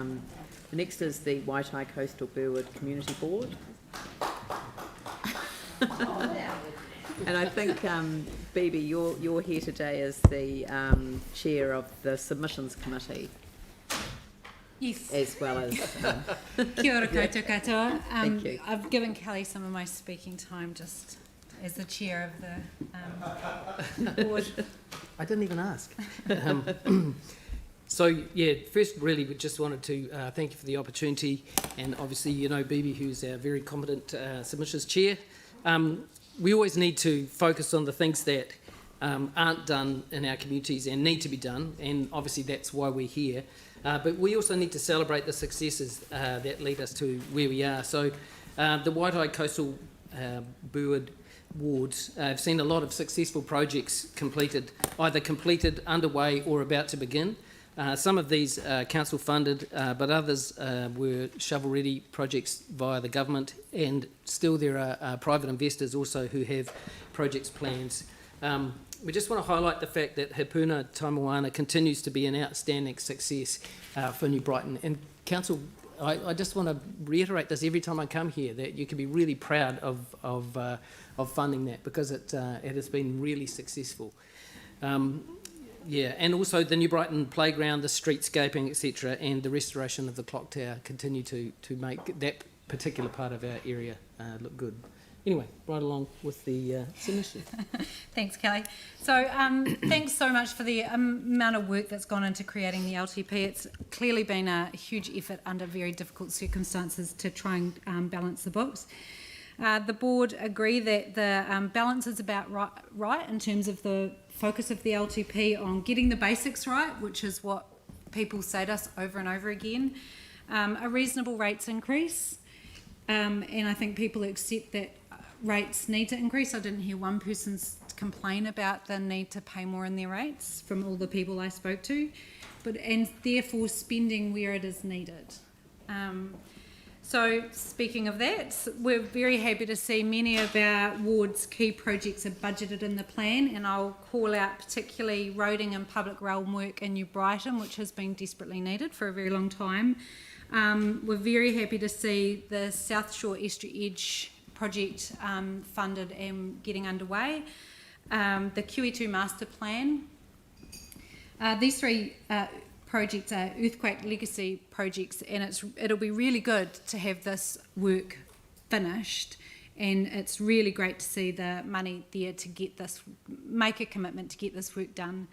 The next is the Waitai Coastal-Burwood Community Board. And I think, Bebe, you're here today as the chair of the submissions committee. Yes. As well as... Kia ora koutou katoa. Thank you. I've given Kelly some of my speaking time just as the chair of the board. I didn't even ask. So, yeah, first really we just wanted to thank you for the opportunity, and obviously you know Bebe, who's our very competent submissions chair. We always need to focus on the things that aren't done in our communities and need to be done, and obviously that's why we're here. But we also need to celebrate the successes that lead us to where we are. So the Waitai Coastal-Burwood wards have seen a lot of successful projects completed, either completed, underway or about to begin. Some of these council funded, but others were shovel-ready projects via the government, and still there are private investors also who have projects plans. We just want to highlight the fact that Hepuna Taimoana continues to be an outstanding success for New Brighton. And Council, I just want to reiterate this every time I come here, that you can be really proud of funding that, because it has been really successful. Yeah, and also the New Brighton playground, the streetscaping, etc., and the restoration of the clock tower continue to make that particular part of our area look good. Anyway, right along with the submission. Thanks, Kelly. So thanks so much for the amount of work that's gone into creating the LTP. It's clearly been a huge effort under very difficult circumstances to try and balance the books. The board agree that the balance is about right in terms of the focus of the LTP on getting the basics right, which is what people say to us over and over again, a reasonable rates increase, and I think people accept that rates need to increase. I didn't hear one person complain about the need to pay more in their rates from all the people I spoke to, and therefore spending where it is needed. So speaking of that, we're very happy to see many of our ward's key projects are budgeted in the plan, and I'll call out particularly roading and public realm work in New Brighton, which has been desperately needed for a very long time. We're very happy to see the South Shore Estuary Edge project funded and getting underway. The QE2 Master Plan. These three projects are earthquake legacy projects, and it'll be really good to have this work finished, and it's really great to see the money there to get this, make a commitment to get this work done,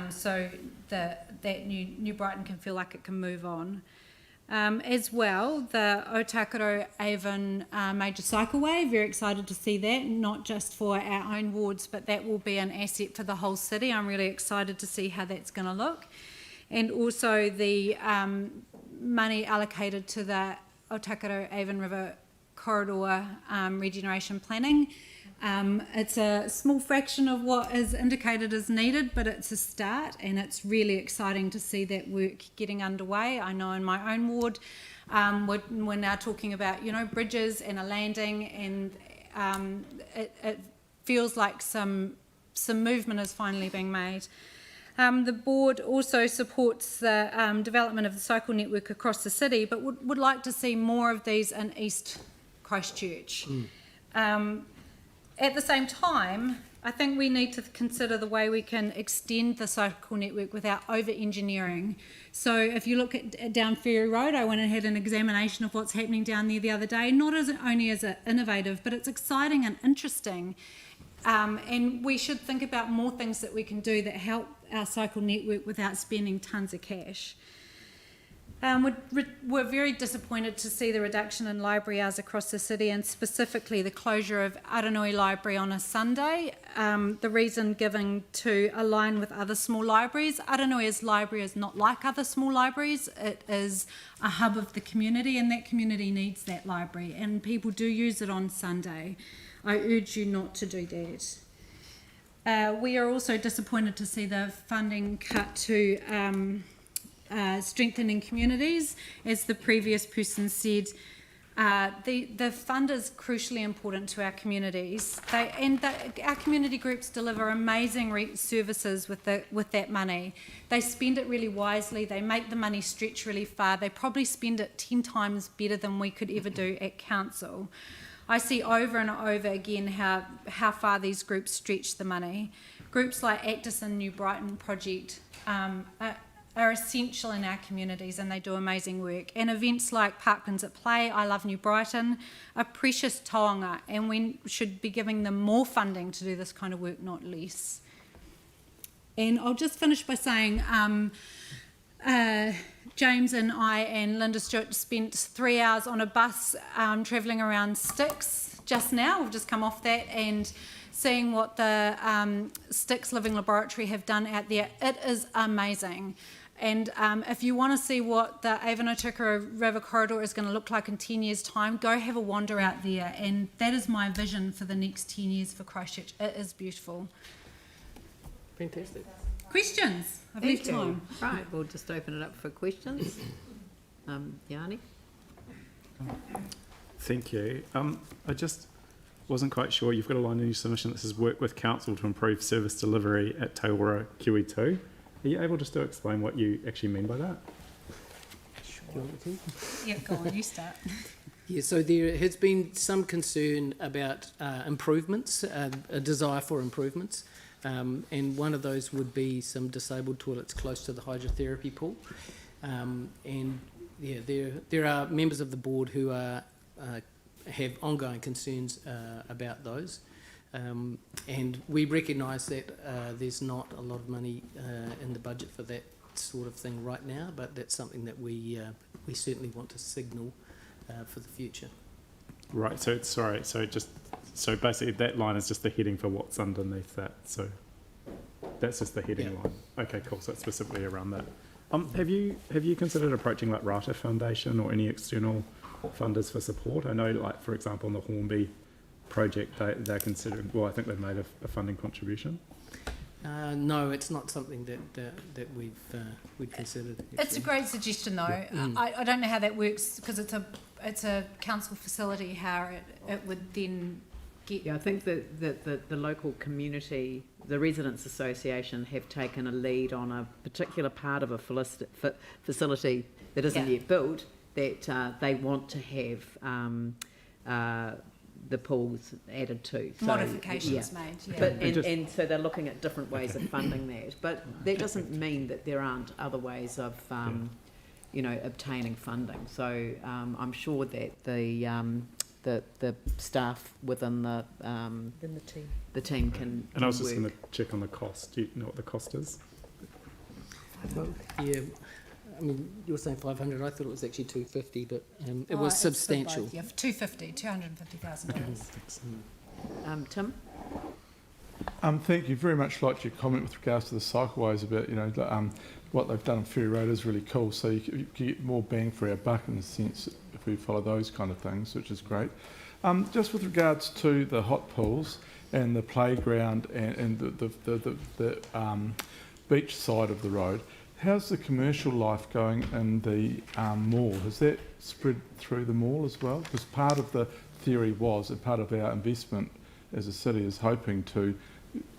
so that New Brighton can feel like it can move on. As well, the Otakaro Avon major cycleway, very excited to see that, not just for our own wards, but that will be an asset for the whole city. I'm really excited to see how that's going to look. And also the money allocated to the Otakaro Avon River corridor regeneration planning. It's a small fraction of what is indicated as needed, but it's a start, and it's really exciting to see that work getting underway. I know in my own ward, we're now talking about, you know, bridges and a landing, and it feels like some movement is finally being made. The board also supports the development of the cycle network across the city, but would like to see more of these in East Christchurch. At the same time, I think we need to consider the way we can extend the cycle network without over-engineering. So if you look at down Ferry Road, I went and had an examination of what's happening down there the other day. Not only is it innovative, but it's exciting and interesting. And we should think about more things that we can do that help our cycle network without spending tons of cash. We're very disappointed to see the reduction in library hours across the city, and specifically the closure of Aranui Library on a Sunday. The reason given to align with other small libraries. Aranui's library is not like other small libraries. It is a hub of the community, and that community needs that library, and people do use it on Sunday. I urge you not to do that. We are also disappointed to see the funding cut to strengthening communities. As the previous person said, The fund is crucially important to our communities. Our community groups deliver amazing services with that money. They spend it really wisely. They make the money stretch really far. They probably spend it 10 times better than we could ever do at council. I see over and over again how far these groups stretch the money. Groups like Actus and New Brighton Project are essential in our communities, and they do amazing work. And events like Parklands at Play, I Love New Brighton, are precious taonga, and we should be giving them more funding to do this kind of work, not less. And I'll just finish by saying James and I and Linda Stewart spent 3 hours on a bus travelling around Styx just now. We've just come off that, and seeing what the Styx Living Laboratory have done out there. It is amazing. And if you want to see what the Avanotukara River Corridor is going to look like in 10 years' time, go have a wander out there. And that is my vision for the next 10 years for Christchurch. It is beautiful. Fantastic. Questions? I've left time. Right, we'll just open it up for questions. Yanni? Thank you. I just wasn't quite sure. You've got a line in your submission that says work with council to improve service delivery at Te Ora QE2. Are you able just to explain what you actually mean by that? Yeah, go on, you start. Yeah, so there has been some concern about improvements, a desire for improvements, and one of those would be some disabled toilets close to the hydrotherapy pool. And yeah, there are members of the board who are have ongoing concerns about those. And we recognise that there's not a lot of money in the budget for that sort of thing right now, but that's something that we certainly want to signal for the future. Right. So so basically that line is just the heading for what's underneath that. So that's just the heading line. Okay, cool. So it's specifically around that. Have you considered approaching like Rata Foundation or any external funders for support? I know, like for example, in the Hornby project, they're considering. Well, I think they've made a funding contribution. No, it's not something that we've considered. Actually. It's a great suggestion, though. Yeah. I don't know how that works because it's a council facility. How it would then get. Yeah, I think that the local community, the Residents Association, have taken a lead on a particular part of a facility that isn't yet built, that they want to have the pools added to. So, modifications made. Yeah. But and so they're looking at different ways of funding that. But that doesn't mean that there aren't other ways of obtaining funding. So I'm sure that the staff within the team can. And I was just work. going to check on the cost. Do you know what the cost is? Well, yeah. I mean, you were saying 500. I thought it was actually 250, but it was substantial. Yeah, for $250,000. Tim? Thank you very much. Like your comment with regards to the cycleways about what they've done on Ferry Road is really cool. So you get more bang for our buck in a sense if we follow those kind of things, which is great. Just with regards to the hot pools and the playground and the beach side of the road. How's the commercial life going in the mall? Has that spread through the mall as well? Because part of the theory was, and part of our investment as a city is hoping to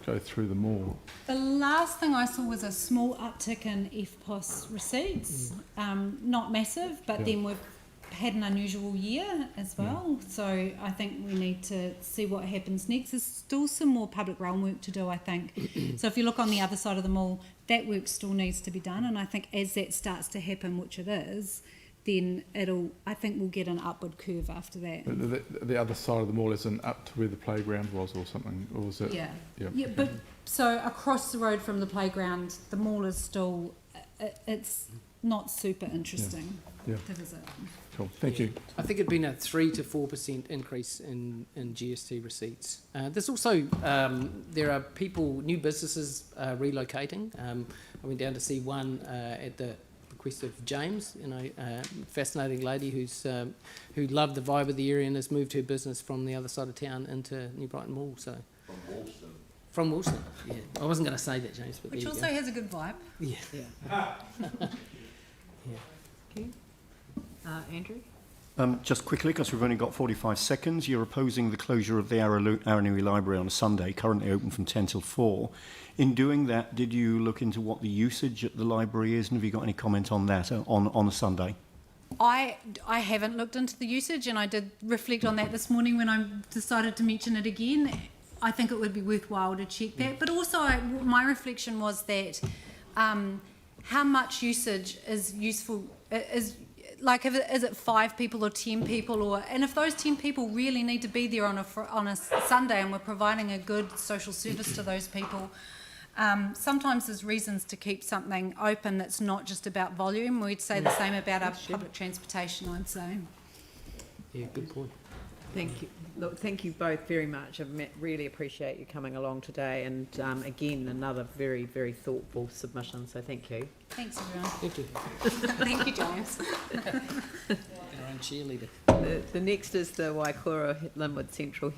go through the mall. The last thing I saw was a small uptick in FPOS receipts. Not massive, but then we've had an unusual year as well. So I think we need to see what happens next. There's still some more public realm work to do, I think. So if you look on the other side of the mall, that work still needs to be done. And I think as that starts to happen, which it is, then I think we'll get an upward curve after that. The other side of the mall isn't up to where the playground was or something, or was it? Yeah. Yeah. But so across the road from the playground, the mall is still, it's not super interesting to visit. Cool, thank you. I think it'd been a 3 to 4% increase in GST receipts. There's also there are new businesses relocating. I went down to see one at the request of James, fascinating lady who loved the vibe of the area and has moved her business from the other side of town into New Brighton Mall. So from Woolston, yeah. I wasn't going to say that, James, but which there you also go. has a good vibe. Yeah. Okay. Andrew? Just quickly, because we've only got 45 seconds, you're opposing the closure of the Aranui Library on a Sunday, currently open from 10 till 4. In doing that, did you look into what the usage at the library is, and have you got any comment on that on a Sunday? I haven't looked into the usage, and I did reflect on that this morning when I decided to mention it again. I think it would be worthwhile to check that. But also, my reflection was that how much usage is useful, is it 5 people or 10 people, and if those 10 people really need to be there on a Sunday and we're providing a good social service to those people, sometimes there's reasons to keep something open that's not just about volume. We'd say the same about our public transportation, I'd say. Yeah, good point. Thank you. Look, thank you both very much. I really appreciate you coming along today, and again, another very, very thoughtful submission, so thank you. Thanks, everyone. Thank you. Thank you, James. Our own cheerleader. The next is the Waikura Linwood Central